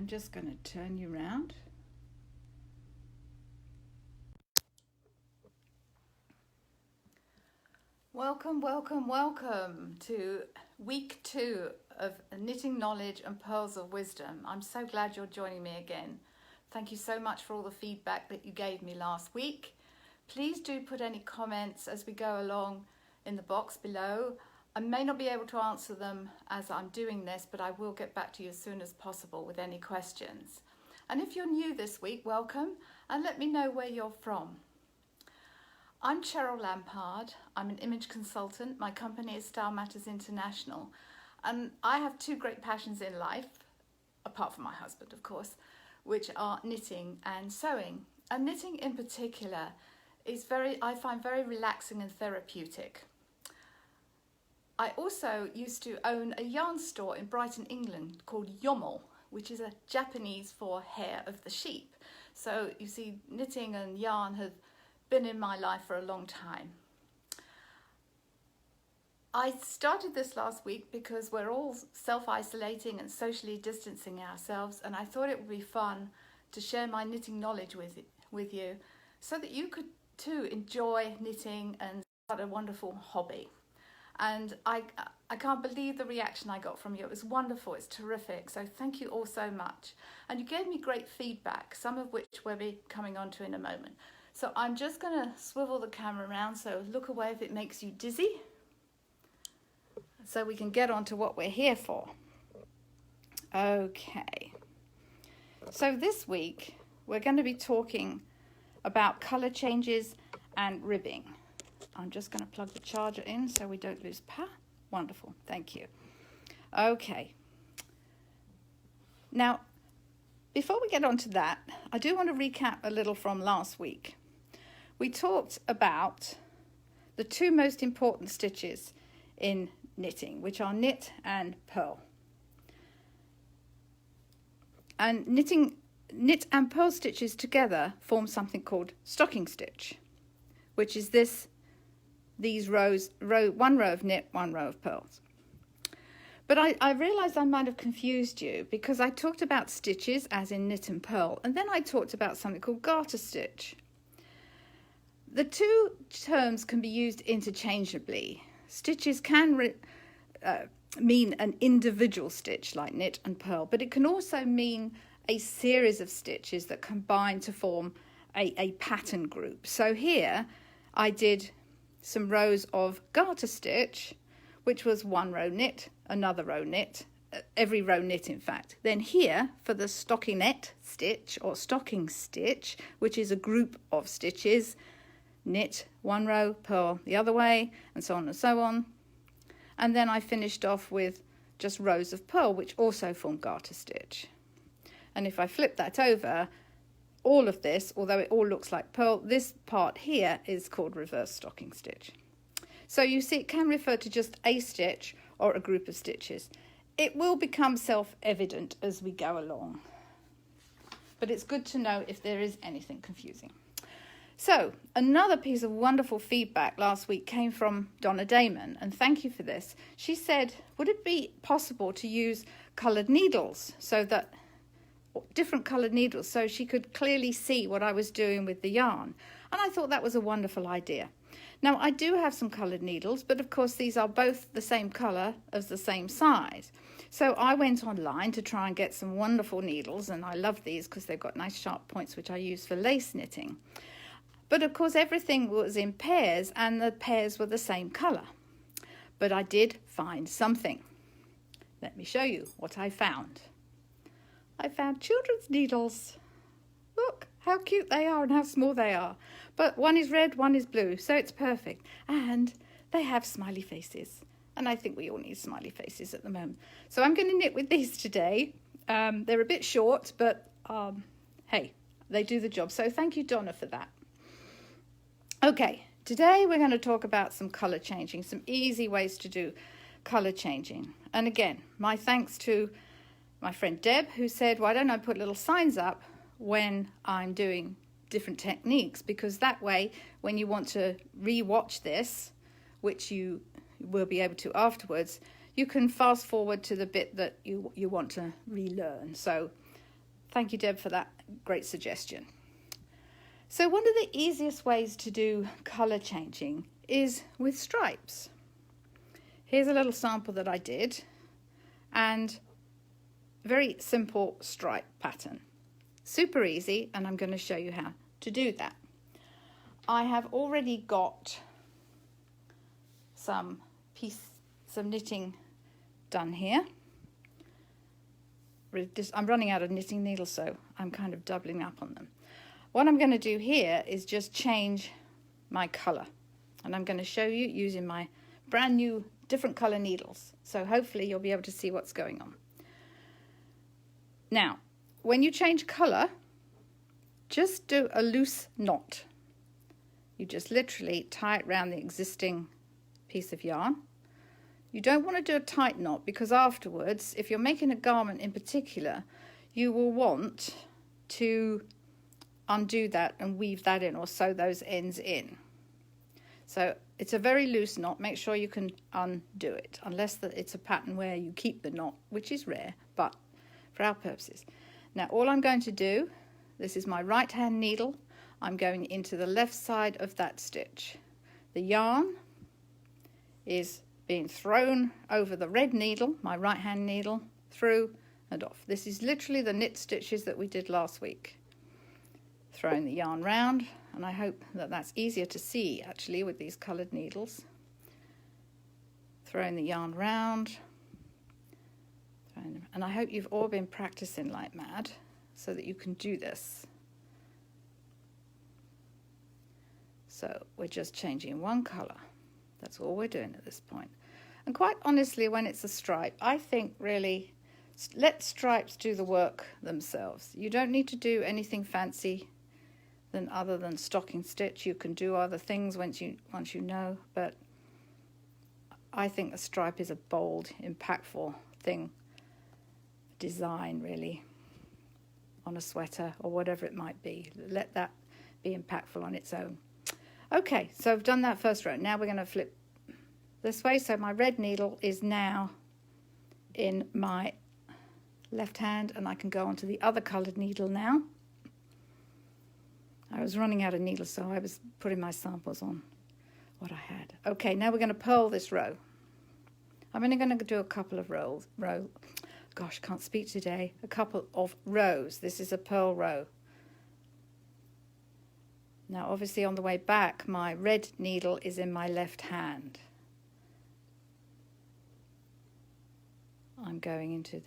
I'm just going to turn you around. Welcome, welcome, welcome to week 2 of Knitting Knowledge and Pearls of Wisdom. I'm so glad you're joining me again. Thank you so much for all the feedback that you gave me last week. Please do put any comments as we go along in the box below. I may not be able to answer them as I'm doing this, but I will get back to you as soon as possible with any questions. And if you're new this week, welcome, and let me know where you're from. I'm Cheryl Lampard. I'm an image consultant. My company is Style Matters International. And I have 2 great passions in life, apart from my husband, of course, which are knitting and sewing. And knitting in particular is I find very relaxing and therapeutic. I also used to own a yarn store in Brighton, England called Yommel, which is a Japanese for hair of the sheep. So you see, knitting and yarn have been in my life for a long time. I started this last week because we're all self-isolating and socially distancing ourselves, and I thought it would be fun to share my knitting knowledge with you so that you could too enjoy knitting and start a wonderful hobby. And I can't believe the reaction I got from you. It was wonderful, it's terrific. So thank you all so much. And you gave me great feedback, some of which we'll be coming on to in a moment. So I'm just going to swivel the camera around, so look away if it makes you dizzy, so we can get on to what we're here for. Okay. So this week we're going to be talking about colour changes and ribbing. I'm just going to plug the charger in so we don't lose power. Wonderful, thank you. Okay. Now, before we get on to that, I do want to recap a little from last week. We talked about the 2 most important stitches in knitting, which are knit and purl. And knit and purl stitches together form something called stocking stitch, which is these rows, one row of knit, 1 row of purls. But I realised I might have confused you because I talked about stitches as in knit and purl, and then I talked about something called garter stitch. The 2 terms can be used interchangeably. Stitches can mean an individual stitch like knit and purl, but it can also mean a series of stitches that combine to form a pattern group. So here I did some rows of garter stitch, which was 1 row knit, another row knit, every row knit in fact. Then here for the stockinette stitch or stocking stitch, which is a group of stitches, knit 1 row, purl the other way, and so on and so on. And then I finished off with just rows of purl, which also form garter stitch. And if I flip that over, all of this, although it all looks like purl, this part here is called reverse stocking stitch. So you see, it can refer to just a stitch or a group of stitches. It will become self-evident as we go along, but it's good to know if there is anything confusing. So another piece of wonderful feedback last week came from Donna Damon, and thank you for this. She said, would it be possible to use coloured needles different coloured needles so she could clearly see what I was doing with the yarn? And I thought that was a wonderful idea. Now I do have some coloured needles, but of course these are both the same colour as the same size. So I went online to try and get some wonderful needles, and I love these because they've got nice sharp points which I use for lace knitting. But of course everything was in pairs and the pairs were the same colour. But I did find something. Let me show you what I found. I found children's needles. Look how cute they are and how small they are. But one is red, one is blue, so it's perfect. And they have smiley faces. And I think we all need smiley faces at the moment. So I'm going to knit with these today. They're a bit short, but hey, they do the job. So thank you, Donna, for that. Okay, today we're going to talk about some colour changing, some easy ways to do colour changing. And again, my thanks to my friend Deb, who said, why don't I put little signs up when I'm doing different techniques, because that way when you want to re-watch this, which you will be able to afterwards, you can fast forward to the bit that you want to relearn. So Thank you, Deb, for that great suggestion. So one of the easiest ways to do colour changing is with stripes. Here's a little sample that I did, and very simple stripe pattern. Super easy, and I'm going to show you how to do that. I have already got some knitting done here. I'm running out of knitting needles, so I'm kind of doubling up on them. What I'm going to do here is just change my colour, and I'm going to show you using my brand new different colour needles, so hopefully you'll be able to see what's going on. Now, when you change colour, just do a loose knot. You just literally tie it around the existing piece of yarn. You don't want to do a tight knot, because afterwards, if you're making a garment in particular, you will want to undo that and weave that in, or sew those ends in. So it's a very loose knot. Make sure you can undo it, unless it's a pattern where you keep the knot, which is rare, but for our purposes. Now all I'm going to do, this is my right hand needle, I'm going into the left side of that stitch. The yarn is being thrown over the red needle, my right hand needle, through and off. This is literally the knit stitches that we did last week. Throwing the yarn round, and I hope that that's easier to see actually with these coloured needles. Throwing the yarn round, and I hope you've all been practicing like mad so that you can do this. So we're just changing one colour. That's all we're doing at this point. And quite honestly, when it's a stripe, I think really let stripes do the work themselves. You don't need to do anything fancy other than stocking stitch. You can do other things once you know, but I think a stripe is a bold, impactful thing, design really, on a sweater or whatever it might be. Let that be impactful on its own. Okay, so I've done that first row. Now we're going to flip this way. So my red needle is now in my left hand, and I can go onto the other coloured needle now. I was running out of needles, so I was putting my samples on what I had. Okay, now we're going to purl this row. I'm only going to do a couple of gosh, can't speak today. A couple of rows. This is a purl row. Now, obviously on the way back, my red needle is in my left hand. I'm going into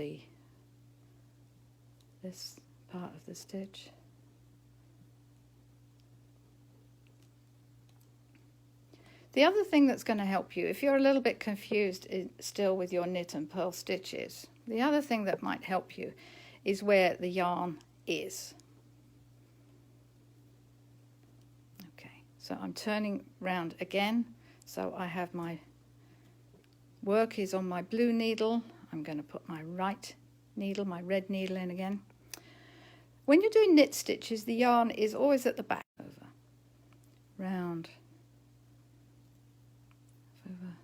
this part of the stitch. The other thing that's going to help you, if you're a little bit confused still with your knit and purl stitches, the other thing that might help you is where the yarn is. Okay, so I'm turning round again. So I have my work is on my blue needle. I'm going to put my right needle, my red needle in again. When you're doing knit stitches, the yarn is always at the back. Over, round, over.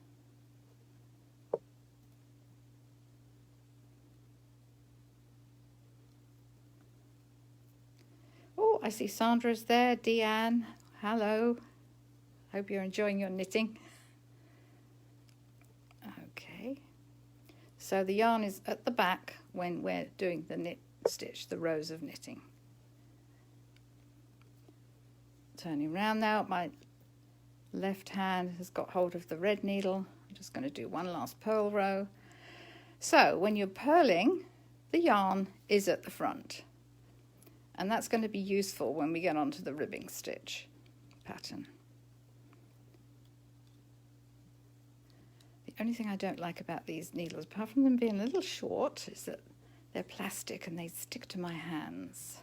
Oh, I see Sandra's there. Deanne, hello. Hope you're enjoying your knitting. Okay. So the yarn is at the back when we're doing the knit stitch, the rows of knitting. Turning round now, my left hand has got hold of the red needle. I'm just going to do one last purl row. So when you're purling, the yarn is at the front, and that's going to be useful when we get onto the ribbing stitch pattern. The only thing I don't like about these needles, apart from them being a little short, is that they're plastic and they stick to my hands.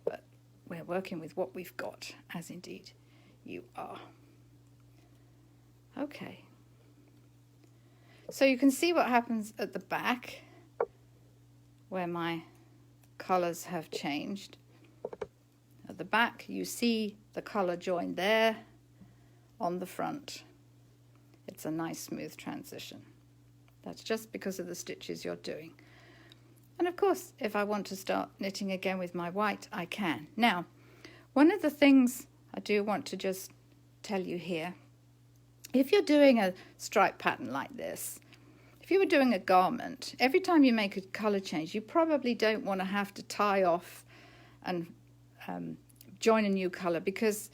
But we're working with what we've got, as indeed you are. Okay. So you can see what happens at the back, where my colours have changed. At the back, you see the colour join there. On the front, it's a nice smooth transition. That's just because of the stitches you're doing. And of course, if I want to start knitting again with my white, I can. Now, one of the things I do want to just tell you here, if you're doing a stripe pattern like this, if you were doing a garment, every time you make a colour change, you probably don't want to have to tie off and join a new colour, because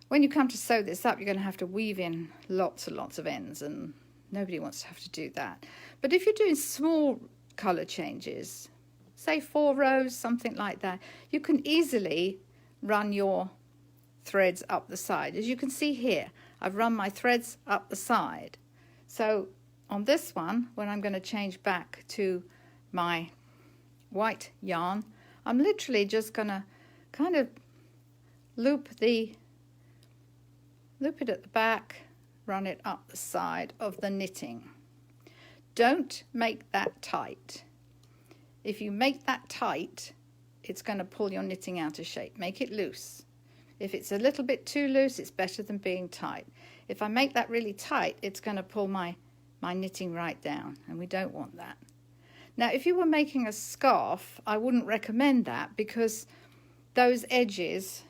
when you come to sew this up, you're going to have to weave in lots and lots of ends, and nobody wants to have to do that. But if you're doing small colour changes, say 4 rows, something like that, you can easily run your threads up the side. As you can see here, I've run my threads up the side. So on this one, when I'm going to change back to my white yarn, I'm literally just going to kind of loop it at the back, run it up the side of the knitting. Don't make that tight. If you make that tight, it's going to pull your knitting out of shape. Make it loose. If it's a little bit too loose, it's better than being tight. If I make that really tight, it's going to pull my knitting right down, and we don't want that. Now, if you were making a scarf, I wouldn't recommend that, because those edges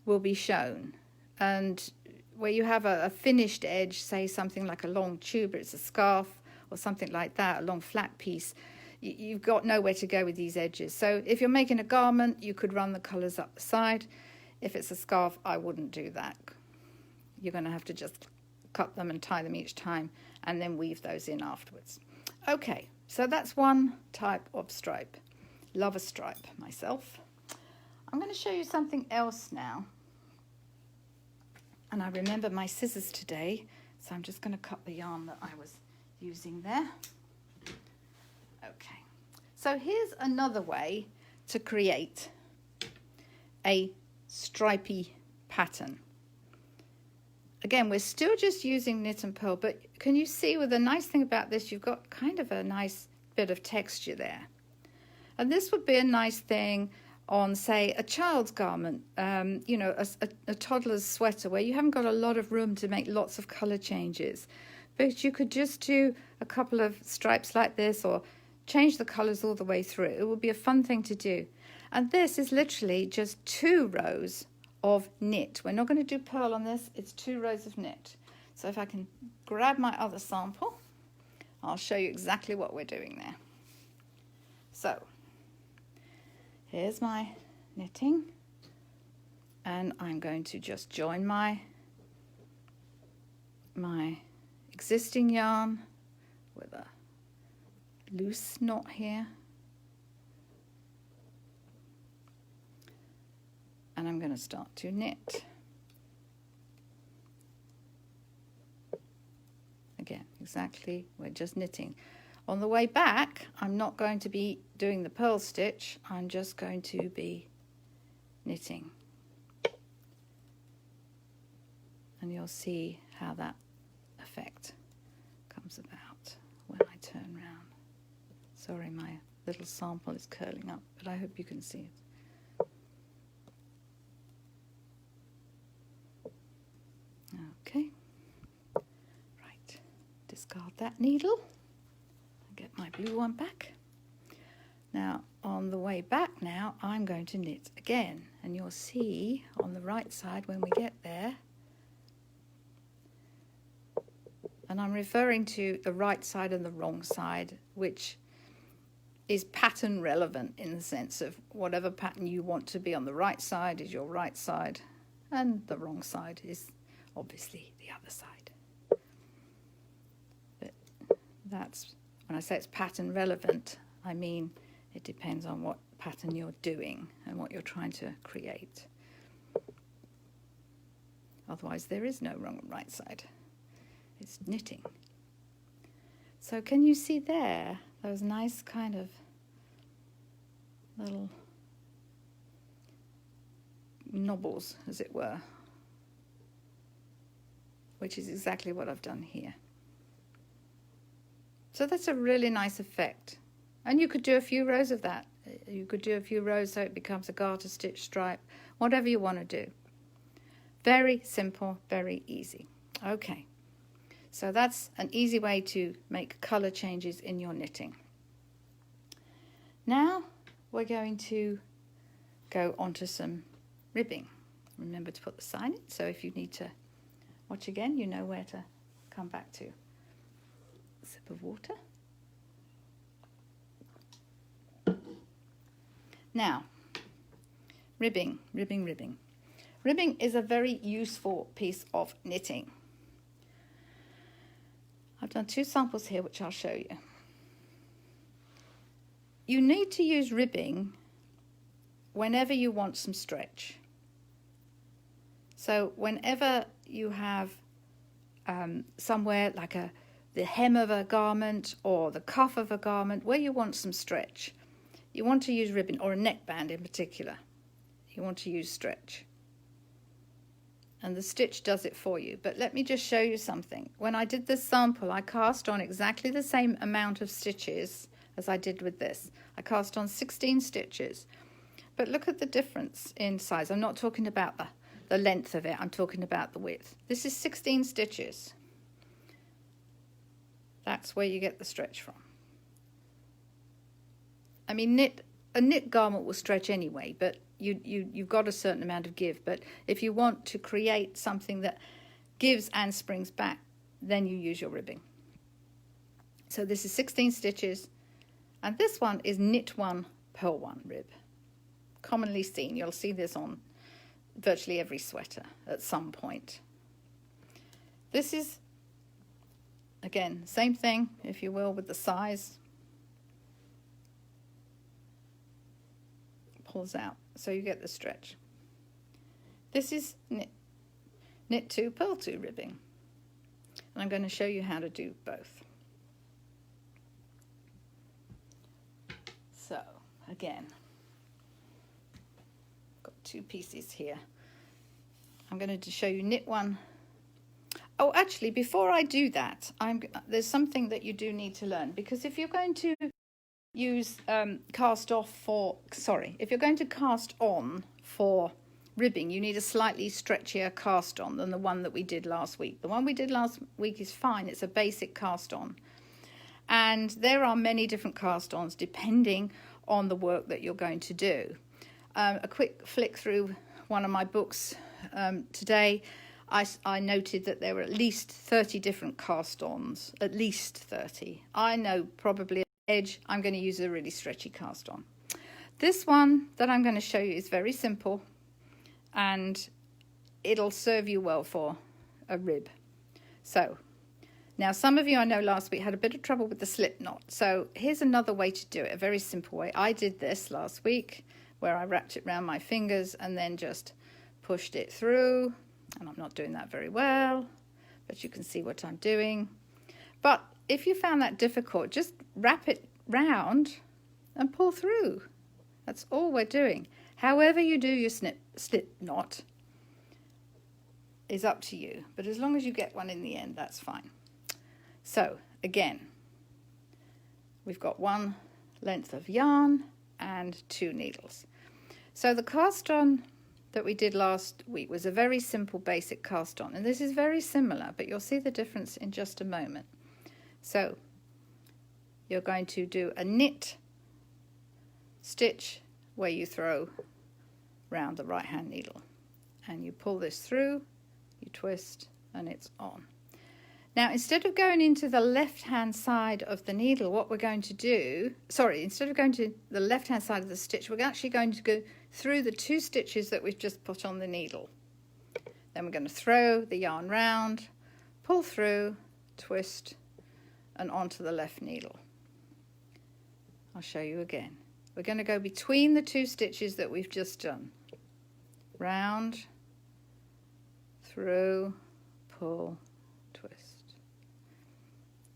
will be shown. And where you have a finished edge, say something like a long tuber, it's a scarf, or something like that, a long flat piece, you've got nowhere to go with these edges. So if you're making a garment, you could run the colours up the side. If it's a scarf, I wouldn't do that. You're going to have to just cut them and tie them each time, and then weave those in afterwards. Okay, so that's one type of stripe. Love a stripe myself. I'm going to show you something else now. And I remember my scissors today, so I'm just going to cut the yarn that I was using there. Okay, so here's another way to create a stripy pattern. Again, we're still just using knit and purl, but can you see, with the nice thing about this, you've got kind of a nice bit of texture there. And this would be a nice thing on, say, a child's garment, you know, a toddler's sweater, where you haven't got a lot of room to make lots of colour changes. But you could just do a couple of stripes like this, or change the colours all the way through. It would be a fun thing to do. And this is literally just 2 rows of knit. We're not going to do purl on this, it's 2 rows of knit. So if I can grab my other sample, I'll show you exactly what we're doing there. So here's my knitting, and I'm going to just join my existing yarn with a loose knot here, and I'm going to start to knit. Again, exactly, we're just knitting. On the way back, I'm not going to be doing the purl stitch, I'm just going to be knitting. And you'll see how that effect comes about when I turn round. Sorry, my little sample is curling up, but I hope you can see it. Okay, right, discard that needle. Get my blue one back. Now, on the way back now, I'm going to knit again, and you'll see on the right side when we get there, and I'm referring to the right side and the wrong side, which is pattern relevant in the sense of whatever pattern you want to be on the right side is your right side, and the wrong side is obviously the other side. But that's, when I say it's pattern relevant, I mean it depends on what pattern you're doing and what you're trying to create. Otherwise, there is no wrong and right side. It's knitting. So can you see there those nice kind of little knobbles, as it were, which is exactly what I've done here. So that's a really nice effect. And you could do a few rows of that. You could do a few rows so it becomes a garter stitch stripe, whatever you want to do. Very simple, very easy. Okay, so that's an easy way to make colour changes in your knitting. Now we're going to go onto some ribbing. Remember to put the sign in, so if you need to watch again, you know where to come back to. A sip of water. Now, ribbing. Ribbing is a very useful piece of knitting. I've done 2 samples here which I'll show you. You need to use ribbing whenever you want some stretch. So whenever you have somewhere like the hem of a garment or the cuff of a garment where you want some stretch, you want to use ribbon, or a neckband in particular. You want to use stretch. And the stitch does it for you. But let me just show you something. When I did this sample, I cast on exactly the same amount of stitches as I did with this. I cast on 16 stitches. But look at the difference in size. I'm not talking about the length of it, I'm talking about the width. This is 16 stitches. That's where you get the stretch from. I mean, a knit garment will stretch anyway, but you've got a certain amount of give. But if you want to create something that gives and springs back, then you use your ribbing. So this is 16 stitches, and this one is knit 1, purl 1 rib. Commonly seen. You'll see this on virtually every sweater at some point. This is, again, same thing, if you will, with the size. Pulls out, so you get the stretch. This is knit 2, purl 2 ribbing. And I'm going to show you how to do both. So, again, got 2 pieces here. I'm going to show you knit 1. Oh, actually, before I do that, there's something that you do need to learn, because if you're going to use if you're going to cast on for ribbing, you need a slightly stretchier cast on than the one that we did last week. The one we did last week is fine. It's a basic cast on. And there are many different cast ons depending on the work that you're going to do. A quick flick through one of my books today, I noted that there were at least 30 different cast ons, at least 30. I know probably edge, I'm going to use a really stretchy cast on. This one that I'm going to show you is very simple, and it'll serve you well for a rib. So now, some of you I know last week had a bit of trouble with the slip knot, so here's another way to do it, a very simple way. I did this last week where I wrapped it around my fingers and then just pushed it through, and I'm not doing that very well, but you can see what I'm doing. But if you found that difficult, just wrap it round and pull through. That's all we're doing. However you do your slip knot is up to you, but as long as you get one in the end, that's fine. So again, we've got 1 length of yarn and 2 needles. So the cast on that we did last week was a very simple basic cast on, and this is very similar, but you'll see the difference in just a moment. So you're going to do a knit stitch where you throw round the right hand needle, and you pull this through, you twist, and it's on. Now, instead of going into the left hand side of the needle, what we're going to do, instead of going to the left hand side of the stitch, we're actually going to go through the 2 stitches that we've just put on the needle. Then we're going to throw the yarn round, pull through, twist, and onto the left needle. I'll show you again. We're going to go between the 2 stitches that we've just done. Round, through, pull, twist.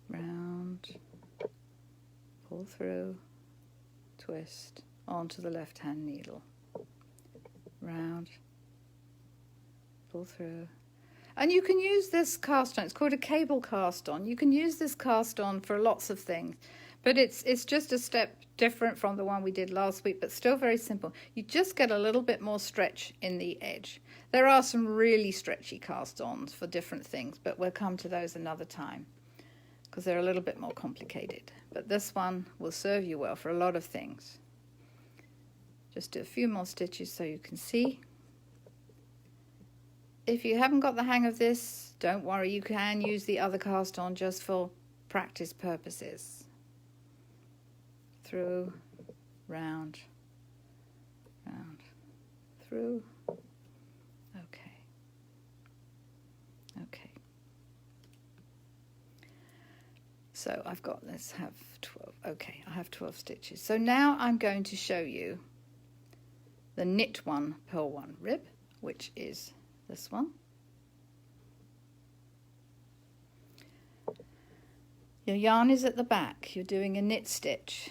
Round, pull through, twist, onto the left hand needle. Round, pull through. And you can use this cast on, it's called a cable cast on. You can use this cast on for lots of things, but it's just a step different from the one we did last week, but still very simple. You just get a little bit more stretch in the edge. There are some really stretchy cast ons for different things, but we'll come to those another time because they're a little bit more complicated. But but this one will serve you well for a lot of things. Just do a few more stitches so you can see. If you haven't got the hang of this, don't worry, you can use the other cast on just for practice purposes. Through, round, round, through. Okay. Okay. So I've got, let's have 12. Okay, I have 12 stitches. So now I'm going to show you the knit one, purl one rib, which is this one. Your yarn is at the back. You're doing a knit stitch.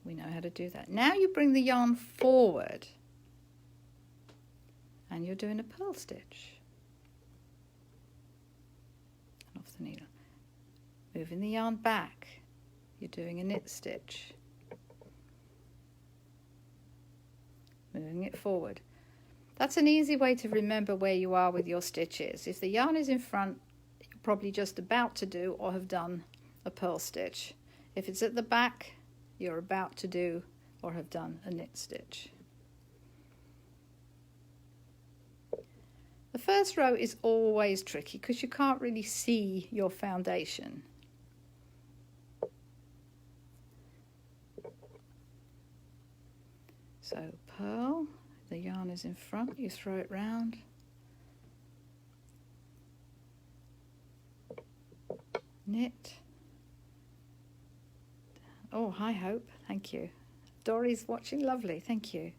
We know how to do that. Now you bring the yarn forward and you're doing a purl stitch. And off the needle. Moving the yarn back, you're doing a knit stitch. Moving it forward. That's an easy way to remember where you are with your stitches. If the yarn is in front, you're probably just about to do or have done a purl stitch. If it's at the back, you're about to do or have done a knit stitch. The first row is always tricky because you can't really see your foundation. So purl, the yarn is in front, you throw it round. Knit. Oh, hi Hope, thank you. Dory's watching, lovely, thank you.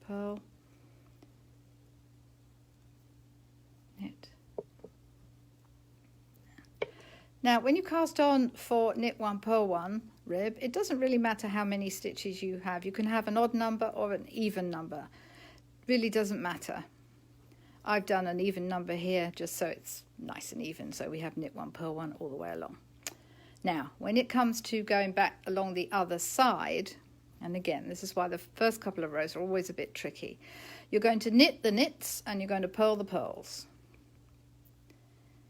Purl. Knit. Now when you cast on for knit one, purl one rib, it doesn't really matter how many stitches you have. You can have an odd number or an even number. Really doesn't matter. I've done an even number here just so it's nice and even, so we have knit one, purl one all the way along. Now, when it comes to going back along the other side, and again, this is why the first couple of rows are always a bit tricky. You're going to knit the knits and you're going to purl the purls.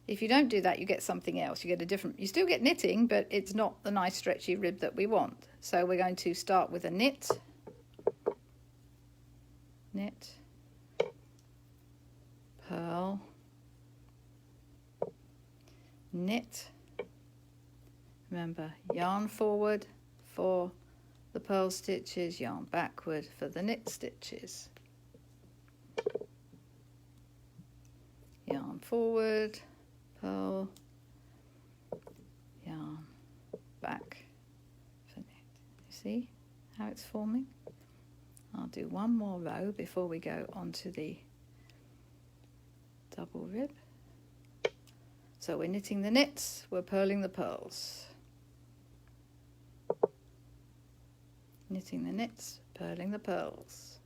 If you don't do that, you get something else. You get a different, you still get knitting, but it's not the nice stretchy rib that we want. So we're going to start with a knit, knit, purl, knit. Remember, yarn forward for the purl stitches, yarn backward for the knit stitches. Yarn forward, purl, yarn back for knit. You see how it's forming? I'll do one more row before we go on to the double rib. So we're knitting the knits, we're purling the purls. Knitting the knits, purling the purls.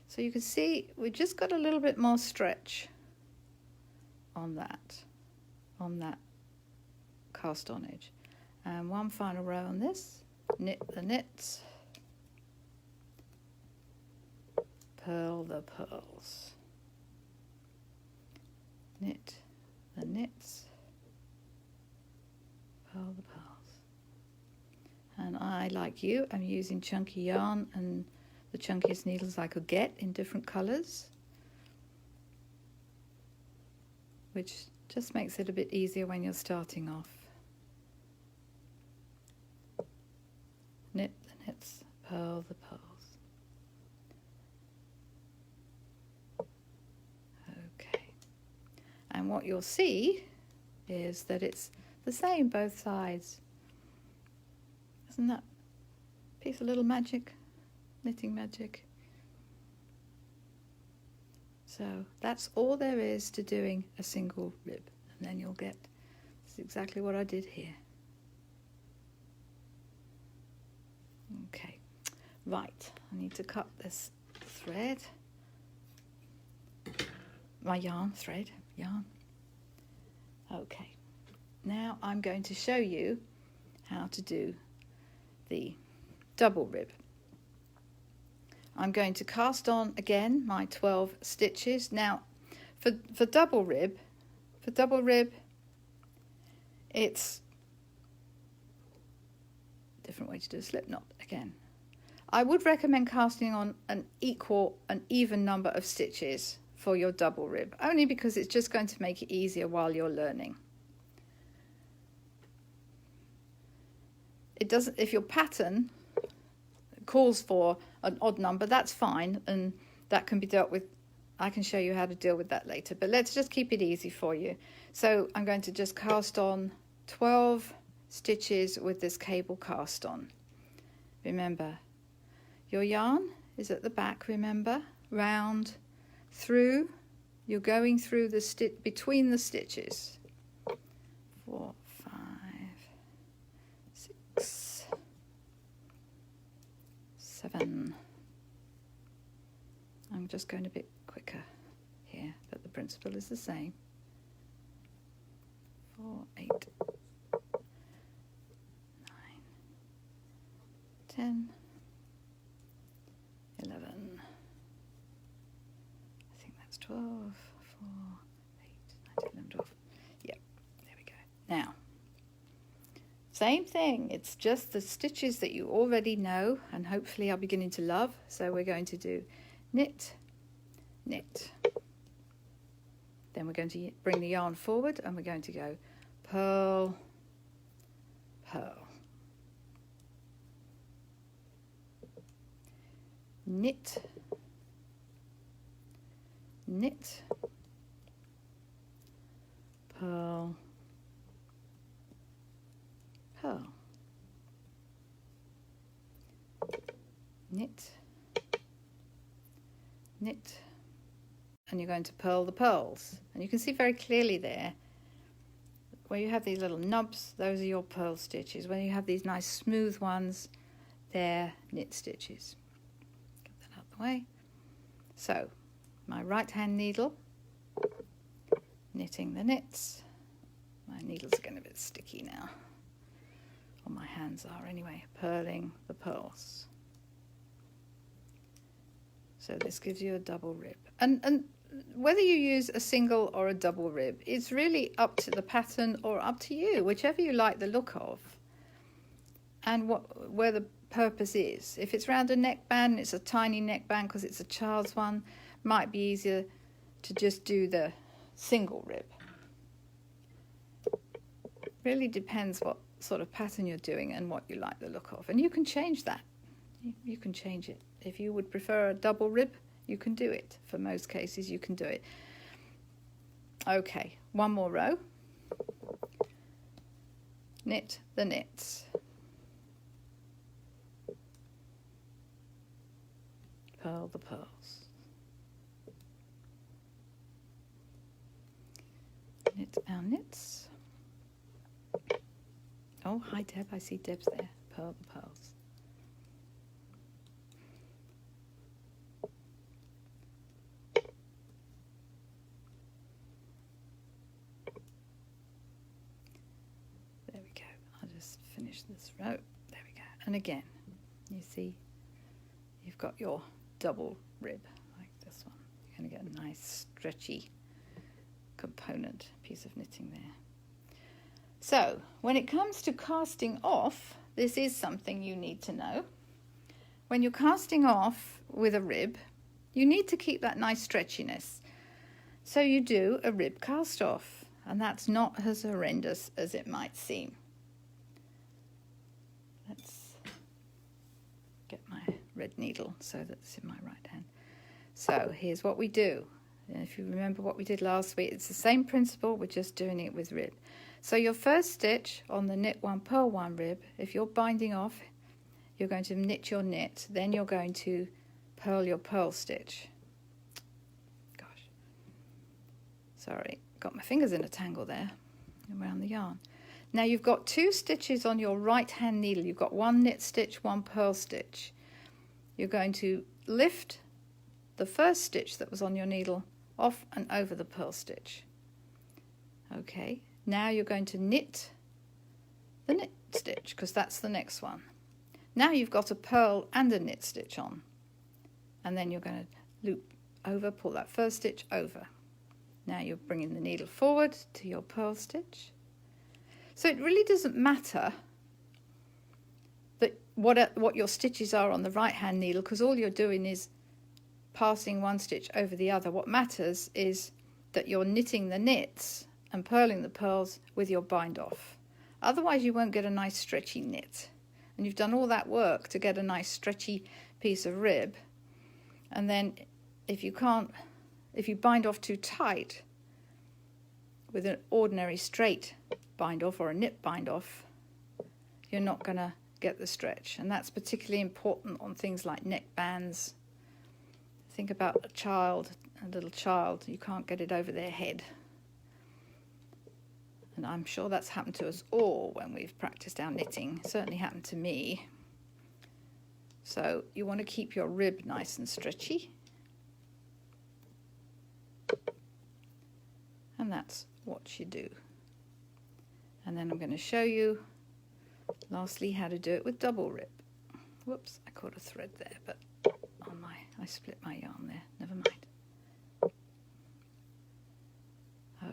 So you can see we've just got a little bit more stretch on that cast on edge. And one final row on this, knit the knits, purl the purls. Knit the knits, purl the purls. And I, like you, am using chunky yarn and the chunkiest needles I could get in different colours, which just makes it a bit easier when you're starting off. Knit the knits, purl the purls. And what you'll see is that it's the same both sides. Isn't that a piece of little magic? Knitting magic. So that's all there is to doing a single rib. And then you'll get, this is exactly what I did here. Okay, right, I need to cut this thread. My yarn thread. Yarn. Okay, now I'm going to show you how to do the double rib. I'm going to cast on again my 12 stitches. Now for double rib, it's a different way to do a slip knot again. I would recommend casting on an even number of stitches for your double rib, only because it's just going to make it easier while you're learning. It doesn't, if your pattern calls for an odd number, that's fine, and that can be dealt with. I can show you how to deal with that later, but let's just keep it easy for you. So I'm going to just cast on 12 stitches with this cable cast on. Remember, your yarn is at the back, remember, round, through, you're going through the between the stitches. 4, 5, 6, 7. I'm just going a bit quicker here, but the principle is the same. 4, 8, 9, 10, 11. I think that's 12, 4, 8, 9, 10, 11, 12. Yep, there we go. Now, same thing. It's just the stitches that you already know and hopefully are beginning to love. So we're going to do knit, knit. Then we're going to bring the yarn forward and we're going to go purl, purl. Knit, knit, purl, purl, knit, knit, and you're going to purl the pearls. And you can see very clearly there where you have these little nubs, those are your purl stitches. When you have these nice smooth ones, they're knit stitches. Way. So my right hand needle, knitting the knits. My needles are getting a bit sticky now, or my hands are anyway, purling the pearls. So this gives you a double rib, and whether you use a single or a double rib, it's really up to the pattern or up to you, whichever you like the look of and where the purpose is. If it's round a neckband, it's a tiny neckband because it's a child's one, might be easier to just do the single rib. Really depends what sort of pattern you're doing and what you like the look of, and you can change that. You can change it. If you would prefer a double rib, you can do it. For most cases you can do it. Okay, one more row. Knit the knits. Purl the pearls. Knit our knits. Oh, hi Deb, I see Deb's there. Purl the pearls. There we go. I'll just finish this row. There we go. And again, you see, you've got your double rib like this one. You're going to get a nice stretchy component piece of knitting there. So when it comes to casting off, this is something you need to know. When you're casting off with a rib, you need to keep that nice stretchiness. So you do a rib cast off, and that's not as horrendous as it might seem. Let's get my red needle so that's in my right hand. So here's what we do. And if you remember what we did last week, it's the same principle, we're just doing it with rib. So your first stitch on the knit one, purl one rib, if you're binding off, you're going to knit your knit, then you're going to purl your purl stitch. Gosh, sorry, got my fingers in a tangle there around the yarn. Now you've got 2 stitches on your right hand needle. You've got 1 knit stitch, 1 purl stitch. You're going to lift the first stitch that was on your needle off and over the purl stitch. Okay, now you're going to knit the knit stitch because that's the next one. Now you've got a purl and a knit stitch on, and then you're going to loop over, pull that first stitch over. Now you're bringing the needle forward to your purl stitch. So it really doesn't matter that what your stitches are on the right hand needle, because all you're doing is passing one stitch over the other. What matters is that you're knitting the knits and purling the pearls with your bind off. Otherwise you won't get a nice stretchy knit. And you've done all that work to get a nice stretchy piece of rib. And then if you bind off too tight with an ordinary straight bind off or a knit bind off, you're not going to get the stretch. And that's particularly important on things like neck bands. Think about a little child, you can't get it over their head. And I'm sure that's happened to us all when we've practiced our knitting. It certainly happened to me. So you want to keep your rib nice and stretchy. And that's what you do. And then I'm going to show you, lastly, how to do it with double rib. Whoops, I caught a thread there, but I split my yarn there. Never mind.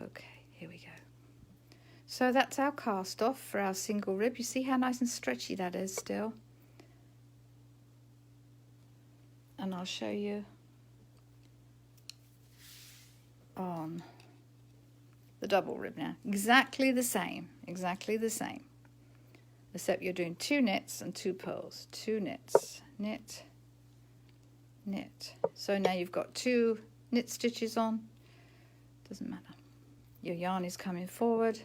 Okay, here we go. So that's our cast off for our single rib. You see how nice and stretchy that is still? And I'll show you on the double rib now. Exactly the same, except you're doing 2 knits and 2 purls. 2 knits, knit, knit. So now you've got 2 knit stitches on. Doesn't matter. Your yarn is coming forward.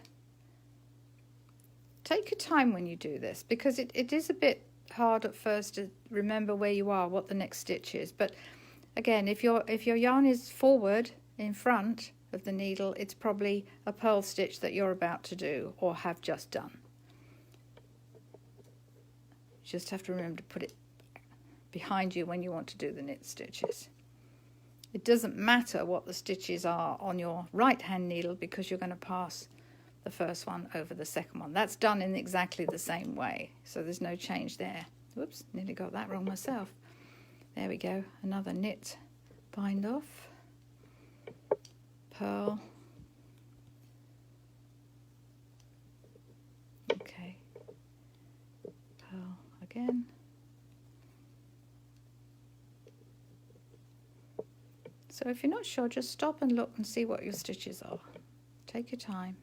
Take your time when you do this, because it is a bit hard at first to remember where you are, what the next stitch is. But again, if your yarn is forward in front of the needle, it's probably a purl stitch that you're about to do or have just done. You just have to remember to put it behind you when you want to do the knit stitches. It doesn't matter what the stitches are on your right hand needle, because you're going to pass the first one over the second one. That's done in exactly the same way, so there's no change there. Whoops, nearly got that wrong myself. There we go, another knit bind off, purl, okay, purl again, so if you're not sure, just stop and look and see what your stitches are. Take your time.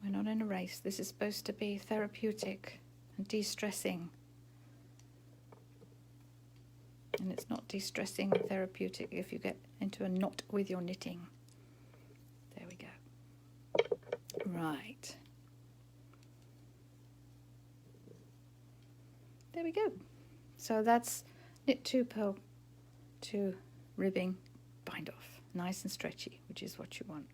We're not in a race. This is supposed to be therapeutic and de-stressing. And it's not de-stressing and therapeutic if you get into a knot with your knitting. There we go. Right. There we go. So that's knit 2, purl 2, ribbing, bind off. Nice and stretchy, which is what you want.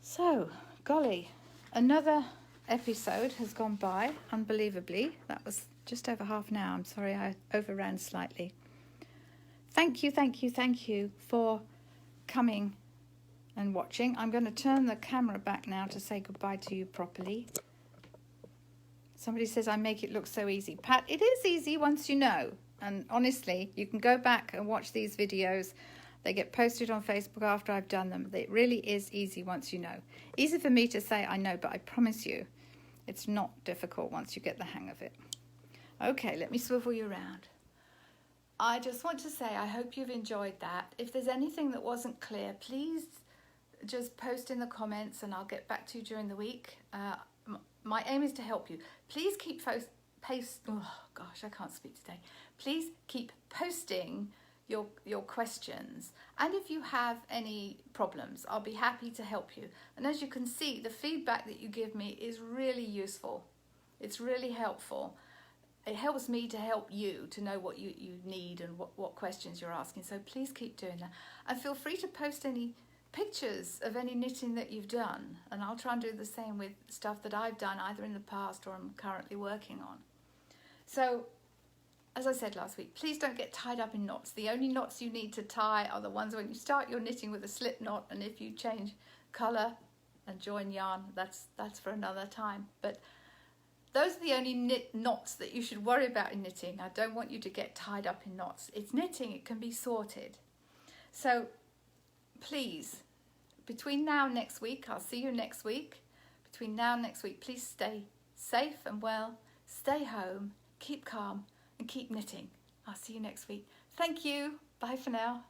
So, golly, another episode has gone by, unbelievably. That was just over half an hour. I'm sorry I overran slightly. Thank you for coming and watching. I'm going to turn the camera back now to say goodbye to you properly. Somebody says I make it look so easy. Pat, it is easy once you know. And honestly, you can go back and watch these videos. They get posted on Facebook after I've done them. It really is easy once you know. Easy for me to say, I know, but I promise you, it's not difficult once you get the hang of it. Okay, let me swivel you around. I just want to say I hope you've enjoyed that. If there's anything that wasn't clear, please just post in the comments and I'll get back to you during the week. My aim is to help you. Please keep Please keep posting your questions, and if you have any problems, I'll be happy to help you. And as you can see, the feedback that you give me is really useful. It's really helpful. It helps me to help you to know what you need and what questions you're asking. So please keep doing that, and feel free to post any pictures of any knitting that you've done, and I'll try and do the same with stuff that I've done either in the past or I'm currently working on. So as I said last week, please don't get tied up in knots. The only knots you need to tie are the ones when you start your knitting with a slip knot, and if you change colour and join yarn, that's for another time. But those are the only knots that you should worry about in knitting. I don't want you to get tied up in knots. It's knitting, it can be sorted. So please, between now and next week, I'll see you next week. between now and next week, please stay safe and well, stay home, keep calm and keep knitting. I'll see you next week. Thank you. Bye for now.